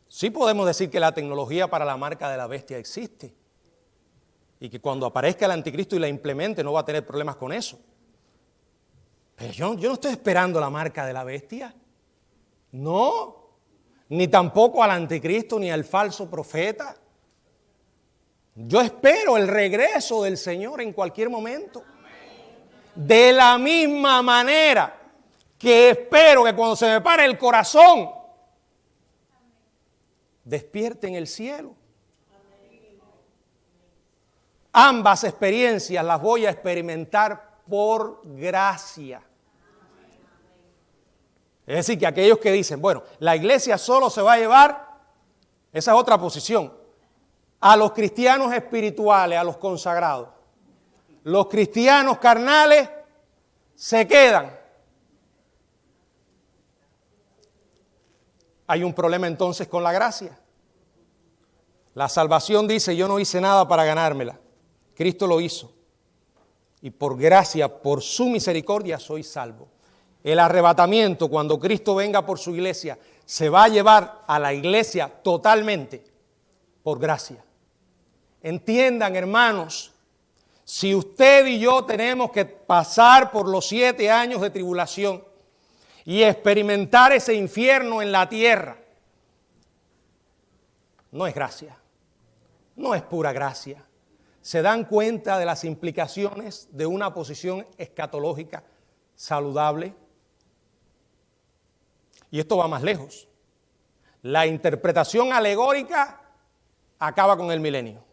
sí podemos decir que la tecnología para la marca de la bestia existe y que cuando aparezca el anticristo y la implemente no va a tener problemas con eso. Pero yo no estoy esperando la marca de la bestia. No, ni tampoco al anticristo ni al falso profeta. Yo espero el regreso del Señor en cualquier momento. De la misma manera que espero que cuando se me pare el corazón, despierte en el cielo. Ambas experiencias las voy a experimentar por gracia. Es decir, que aquellos que dicen, bueno, la iglesia solo se va a llevar, esa es otra posición, a los cristianos espirituales, a los consagrados. Los cristianos carnales se quedan. Hay un problema entonces con la gracia. La salvación dice, yo no hice nada para ganármela. Cristo lo hizo. Y por gracia, por su misericordia, soy salvo. El arrebatamiento, cuando Cristo venga por su iglesia, se va a llevar a la iglesia totalmente por gracia. Entiendan, hermanos, si usted y yo tenemos que pasar por los 7 años de tribulación y experimentar ese infierno en la tierra, no es gracia, no es pura gracia. Se dan cuenta de las implicaciones de una posición escatológica saludable. Y esto va más lejos. La interpretación alegórica acaba con el milenio.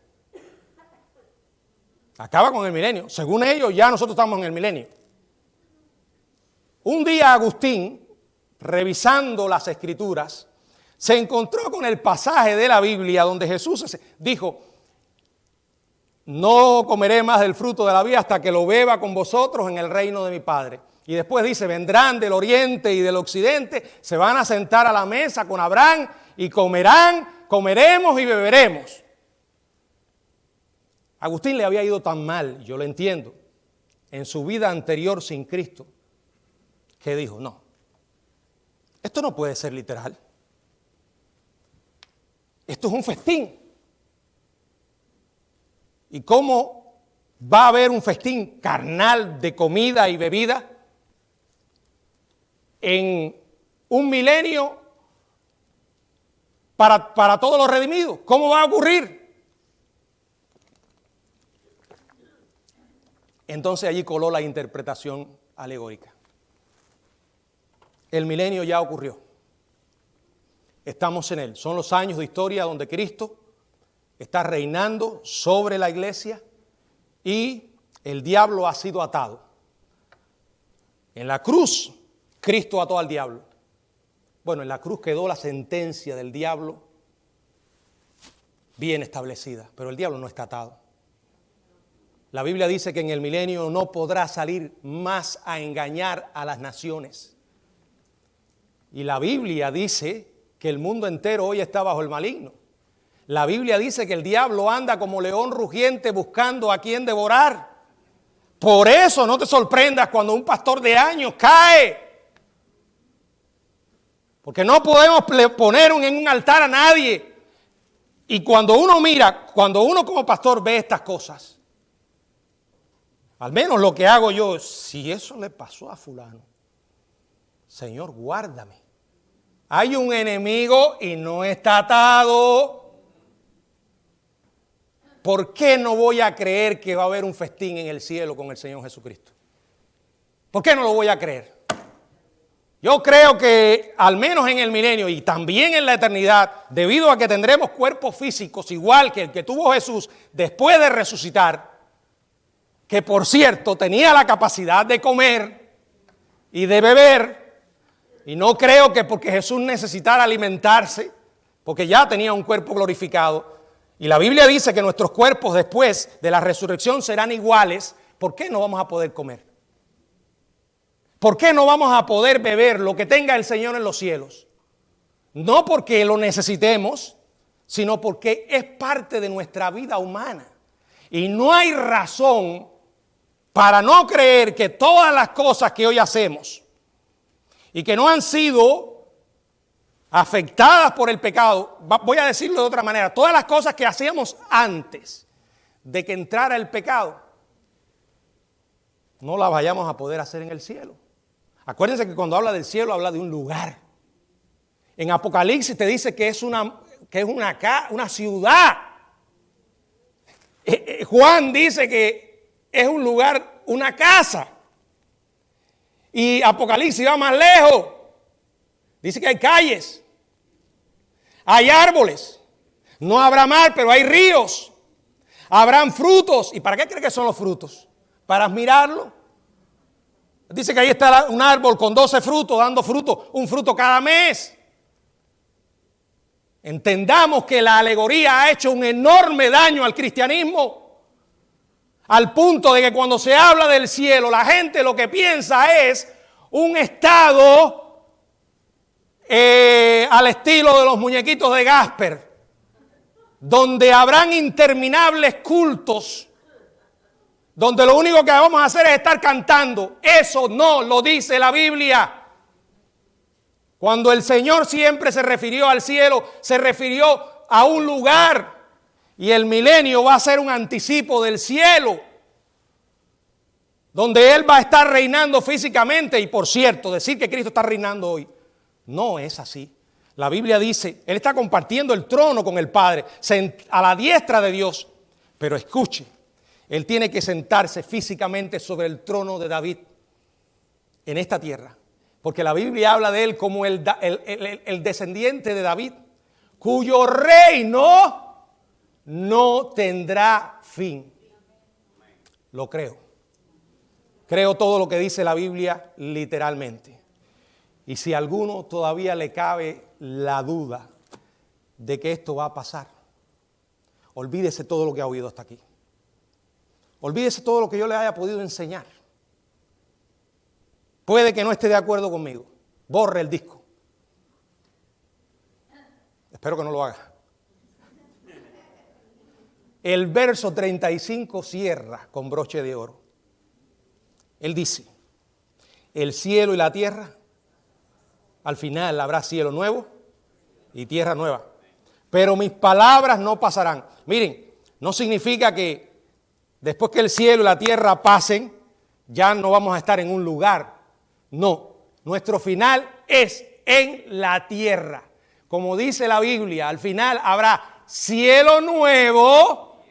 Acaba con el milenio. Según ellos, ya nosotros estamos en el milenio. Un día Agustín, revisando las Escrituras, se encontró con el pasaje de la Biblia donde Jesús dijo, no comeré más del fruto de la vida hasta que lo beba con vosotros en el reino de mi Padre. Y después dice, vendrán del oriente y del occidente, se van a sentar a la mesa con Abraham y comerán, comeremos y beberemos. Agustín le había ido tan mal, yo lo entiendo, en su vida anterior sin Cristo, que dijo, no, esto no puede ser literal. Esto es un festín. ¿Y cómo va a haber un festín carnal de comida y bebida en un milenio para todos los redimidos? ¿Cómo va a ocurrir? Entonces allí coló la interpretación alegórica. El milenio ya ocurrió. Estamos en él. Son los años de historia donde Cristo está reinando sobre la iglesia y el diablo ha sido atado. En la cruz, Cristo ató al diablo. Bueno, en la cruz quedó la sentencia del diablo bien establecida, pero el diablo no está atado. La Biblia dice que en el milenio no podrá salir más a engañar a las naciones. Y la Biblia dice que el mundo entero hoy está bajo el maligno. La Biblia dice que el diablo anda como león rugiente buscando a quien devorar. Por eso no te sorprendas cuando un pastor de años cae. Porque no podemos poner en un altar a nadie. Y cuando uno mira, cuando uno como pastor ve estas cosas, al menos lo que hago yo, si eso le pasó a fulano, Señor, guárdame. Hay un enemigo y no está atado. ¿Por qué no voy a creer que va a haber un festín en el cielo con el Señor Jesucristo? ¿Por qué no lo voy a creer? Yo creo que al menos en el milenio y también en la eternidad, debido a que tendremos cuerpos físicos igual que el que tuvo Jesús después de resucitar, que por cierto tenía la capacidad de comer y de beber, y no creo que porque Jesús necesitara alimentarse, porque ya tenía un cuerpo glorificado, y la Biblia dice que nuestros cuerpos después de la resurrección serán iguales. ¿Por qué no vamos a poder comer? ¿Por qué no vamos a poder beber lo que tenga el Señor en los cielos? No porque lo necesitemos, sino porque es parte de nuestra vida humana. Y no hay razón para no creer que todas las cosas que hoy hacemos y que no han sido afectadas por el pecado, voy a decirlo de otra manera, todas las cosas que hacíamos antes de que entrara el pecado, no las vayamos a poder hacer en el cielo. Acuérdense que cuando habla del cielo habla de un lugar. En Apocalipsis te dice que es una ciudad. Juan dice que es un lugar, una casa. Y Apocalipsis va más lejos. Dice que hay calles, hay árboles, no habrá mar, pero hay ríos, habrán frutos. ¿Y para qué cree que son los frutos? Para admirarlo. Dice que ahí está un árbol con 12 frutos, dando fruto, un fruto cada mes. Entendamos que la alegoría ha hecho un enorme daño al cristianismo, al punto de que cuando se habla del cielo, la gente lo que piensa es un estado al estilo de los muñequitos de Gasper, donde habrán interminables cultos, donde lo único que vamos a hacer es estar cantando. Eso no lo dice la Biblia. Cuando el Señor siempre se refirió al cielo, se refirió a un lugar, y el milenio va a ser un anticipo del cielo, donde Él va a estar reinando físicamente. Y por cierto, decir que Cristo está reinando hoy no es así. La Biblia dice, Él está compartiendo el trono con el Padre, a la diestra de Dios. Pero escuche, Él tiene que sentarse físicamente sobre el trono de David en esta tierra. Porque la Biblia habla de Él como el descendiente de David, cuyo reino no tendrá fin. Lo creo. Creo todo lo que dice la Biblia literalmente. Y si a alguno todavía le cabe la duda de que esto va a pasar, olvídese todo lo que ha oído hasta aquí. Olvídese todo lo que yo le haya podido enseñar. Puede que no esté de acuerdo conmigo. Borre el disco. Espero que no lo haga. El verso 35 cierra con broche de oro. Él dice, el cielo y la tierra, al final habrá cielo nuevo y tierra nueva. Pero mis palabras no pasarán. Miren, no significa que después que el cielo y la tierra pasen, ya no vamos a estar en un lugar. No, nuestro final es en la tierra. Como dice la Biblia, al final habrá cielo nuevo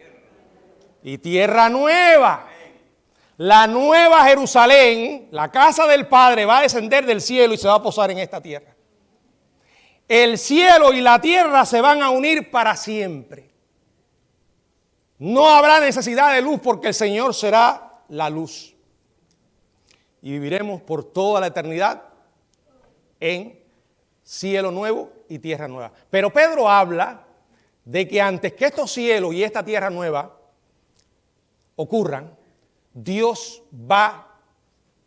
y tierra nueva. La nueva Jerusalén, la casa del Padre, va a descender del cielo y se va a posar en esta tierra. El cielo y la tierra se van a unir para siempre. No habrá necesidad de luz porque el Señor será la luz. Y viviremos por toda la eternidad en cielo nuevo y tierra nueva. Pero Pedro habla de que antes que estos cielos y esta tierra nueva ocurran, Dios va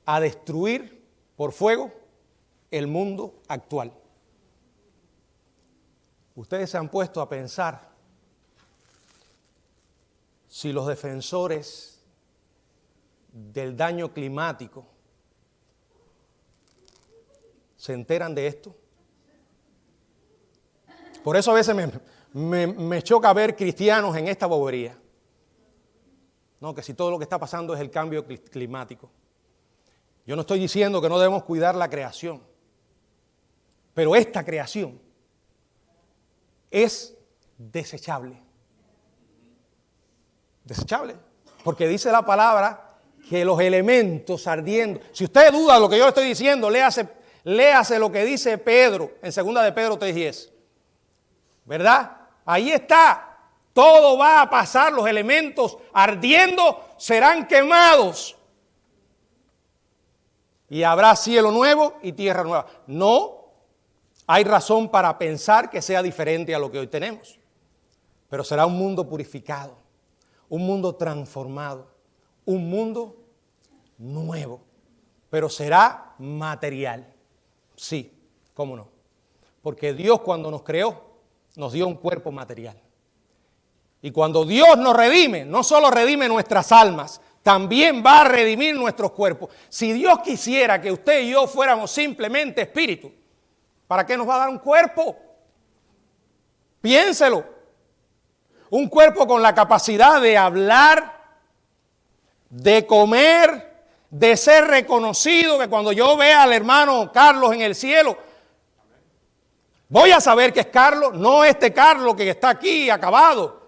a destruir por fuego el mundo actual. Ustedes se han puesto a pensar si los defensores del daño climático se enteran de esto. Por eso a veces me choca ver cristianos en esta bobería. No, que si todo lo que está pasando es el cambio climático. Yo no estoy diciendo que no debemos cuidar la creación, pero esta creación es desechable. Desechable, porque dice la palabra que los elementos ardiendo. Si usted duda de lo que yo le estoy diciendo, léase lo que dice Pedro en 2 de Pedro 3:10. ¿Verdad? Ahí está. Todo va a pasar, los elementos ardiendo serán quemados. Y habrá cielo nuevo y tierra nueva. No hay razón para pensar que sea diferente a lo que hoy tenemos. Pero será un mundo purificado, un mundo transformado, un mundo nuevo. Pero será material. Sí, cómo no. Porque Dios cuando nos creó, nos dio un cuerpo material. Y cuando Dios nos redime, no solo redime nuestras almas, también va a redimir nuestros cuerpos. Si Dios quisiera que usted y yo fuéramos simplemente espíritu, ¿para qué nos va a dar un cuerpo? Piénselo. Un cuerpo con la capacidad de hablar, de comer, de ser reconocido, que cuando yo vea al hermano Carlos en el cielo, voy a saber que es Carlos, no este Carlos que está aquí acabado.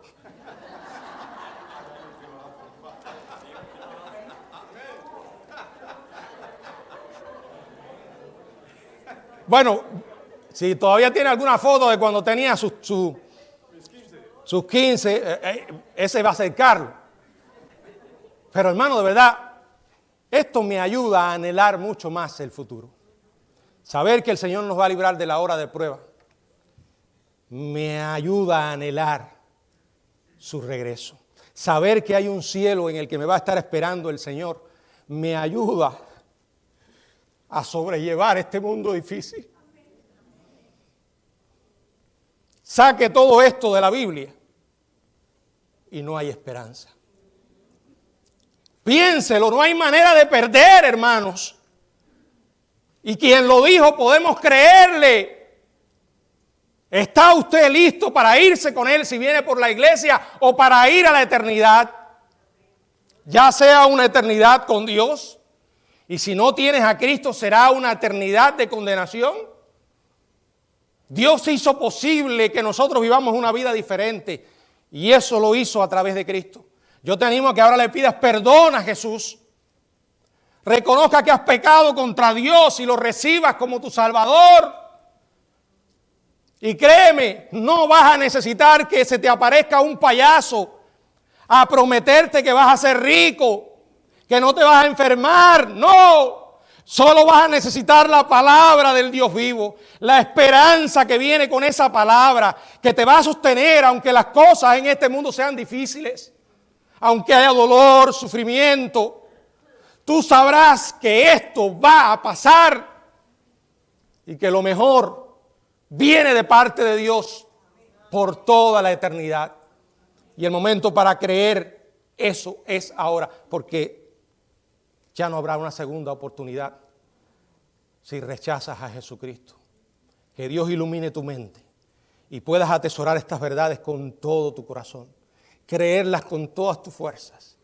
Bueno, si todavía tiene alguna foto de cuando tenía sus 15, ese va a ser Carlos. Pero hermano, de verdad, esto me ayuda a anhelar mucho más el futuro. Saber que el Señor nos va a librar de la hora de prueba me ayuda a anhelar su regreso. Saber que hay un cielo en el que me va a estar esperando el Señor me ayuda a sobrellevar este mundo difícil. Saque todo esto de la Biblia y no hay esperanza. Piénselo, no hay manera de perder, hermanos. Y quien lo dijo podemos creerle. ¿Está usted listo para irse con Él si viene por la iglesia o para ir a la eternidad? Ya sea una eternidad con Dios. Y si no tienes a Cristo, ¿será una eternidad de condenación? Dios hizo posible que nosotros vivamos una vida diferente. Y eso lo hizo a través de Cristo. Yo te animo a que ahora le pidas perdón a Jesús. Reconozca que has pecado contra Dios y lo recibas como tu Salvador. Y créeme, no vas a necesitar que se te aparezca un payaso a prometerte que vas a ser rico, que no te vas a enfermar. No, solo vas a necesitar la palabra del Dios vivo, la esperanza que viene con esa palabra, que te va a sostener aunque las cosas en este mundo sean difíciles, aunque haya dolor, sufrimiento. Tú sabrás que esto va a pasar y que lo mejor viene de parte de Dios por toda la eternidad. Y el momento para creer eso es ahora, porque ya no habrá una segunda oportunidad si rechazas a Jesucristo. Que Dios ilumine tu mente y puedas atesorar estas verdades con todo tu corazón, creerlas con todas tus fuerzas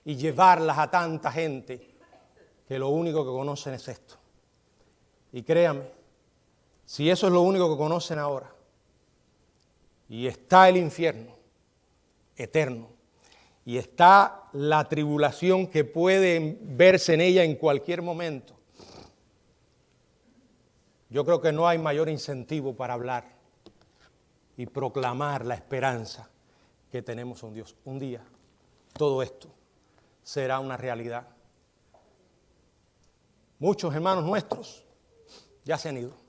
y llevarlas a tanta gente que lo único que conocen es esto. Y créame, si eso es lo único que conocen ahora y está el infierno eterno y está la tribulación que puede verse en ella en cualquier momento, yo creo que no hay mayor incentivo para hablar y proclamar la esperanza que tenemos en Dios. Un día todo esto será una realidad. Muchos hermanos nuestros ya se han ido.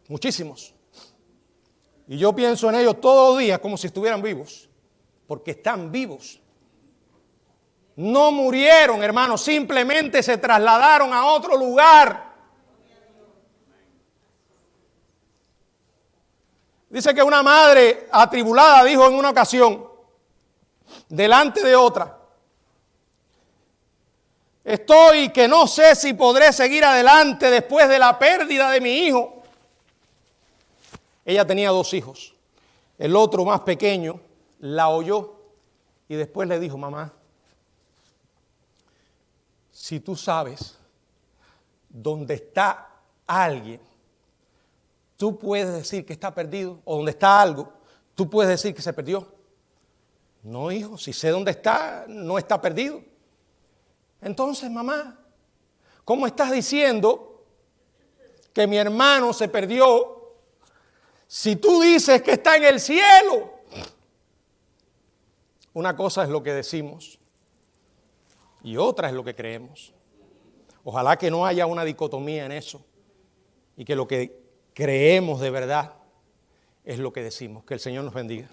Muchísimos. Y yo pienso en ellos todos los días como si estuvieran vivos, porque están vivos. No murieron, hermanos, simplemente se trasladaron a otro lugar. Dice que una madre atribulada dijo en una ocasión, delante de otra: estoy que no sé si podré seguir adelante después de la pérdida de mi hijo. Ella tenía 2 hijos. El otro, más pequeño, la oyó y después le dijo: mamá, si tú sabes dónde está alguien, tú puedes decir que está perdido, o donde está algo, tú puedes decir que se perdió. No, hijo, si sé dónde está, no está perdido. Entonces, mamá, ¿cómo estás diciendo que mi hermano se perdió Si tú dices que está en el cielo, una cosa es lo que decimos y otra es lo que creemos. Ojalá que no haya una dicotomía en eso y que lo que creemos de verdad es lo que decimos. Que el Señor nos bendiga.